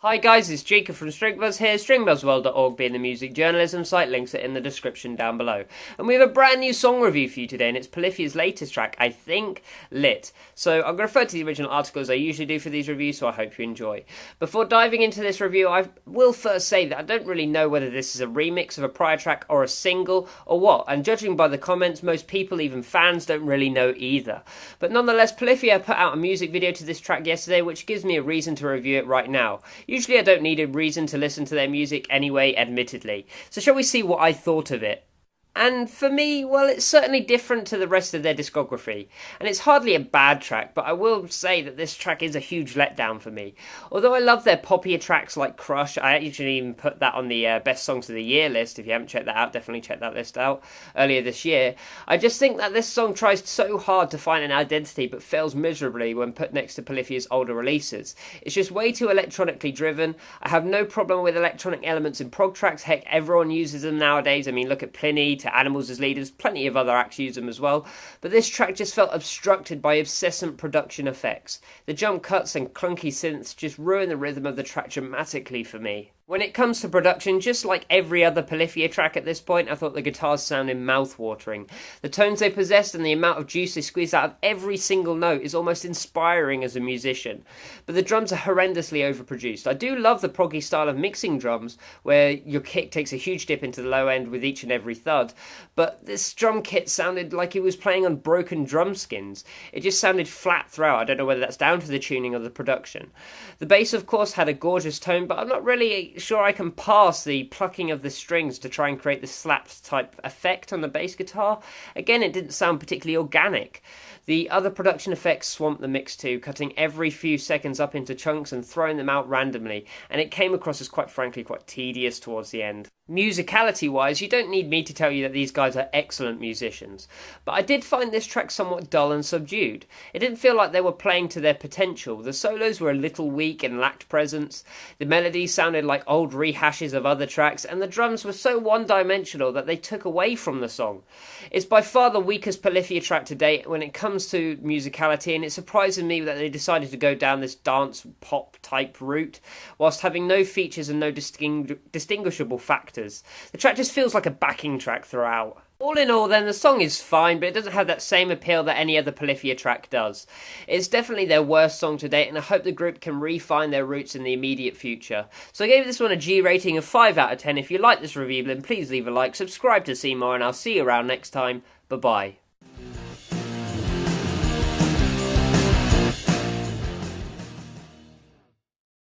Hi guys, it's Jacob from StringBuzz here, stringbuzzworld.org being the music journalism site, links are in the description down below. And we have a brand new song review for you today, and it's Polyphia's latest track, I Think, Lit. So I'm going to refer to the original article as I usually do for these reviews, so I hope you enjoy. Before diving into this review, I will first say that I don't really know whether this is a remix of a prior track or a single or what, and judging by the comments, most people, even fans, don't really know either. But nonetheless, Polyphia put out a music video to this track yesterday, which gives me a reason to review it right now. Usually I don't need a reason to listen to their music anyway, admittedly. So shall we see what I thought of it? And for me, well, it's certainly different to the rest of their discography. And it's hardly a bad track, but I will say that this track is a huge letdown for me. Although I love their poppier tracks like Crush, I actually even put that on the Best Songs of the Year list. If you haven't checked that out, definitely check that list out earlier this year. I just think that this song tries so hard to find an identity, but fails miserably when put next to Polyphia's older releases. It's just way too electronically driven. I have no problem with electronic elements in prog tracks. Heck, everyone uses them nowadays. I mean, look at Pliny, Animals as leaders, plenty of other acts use them as well, but this track just felt obstructed by incessant production effects. The jump cuts and clunky synths just ruin the rhythm of the track dramatically for me. When it comes to production, just like every other Polyphia track at this point, I thought the guitars sounded mouth-watering. The tones they possessed and the amount of juice they squeezed out of every single note is almost inspiring as a musician. But the drums are horrendously overproduced. I do love the proggy style of mixing drums, where your kick takes a huge dip into the low end with each and every thud, but this drum kit sounded like it was playing on broken drum skins. It just sounded flat throughout. I don't know whether that's down to the tuning or the production. The bass, of course, had a gorgeous tone, but I'm not really sure I can pass the plucking of the strings to try and create the slaps type effect on the bass guitar. Again, it didn't sound particularly organic. The other production effects swamped the mix too, cutting every few seconds up into chunks and throwing them out randomly, and it came across as quite frankly quite tedious towards the end. Musicality wise, you don't need me to tell you that these guys are excellent musicians, but I did find this track somewhat dull and subdued. It didn't feel like they were playing to their potential. The solos were a little weak and lacked presence, the melodies sounded like old rehashes of other tracks, and the drums were so one-dimensional that they took away from the song. It's by far the weakest Polyphia track to date when it comes to musicality, and it surprises me that they decided to go down this dance pop type route whilst having no features and no distinguishable factors. The track just feels like a backing track throughout. All in all then, the song is fine, but it doesn't have that same appeal that any other Polyphia track does. It's definitely their worst song to date, and I hope the group can refine their roots in the immediate future. So I gave this one a G rating of 5 out of 10. If you like this review, then please leave a like, subscribe to see more, and I'll see you around next time. Bye bye.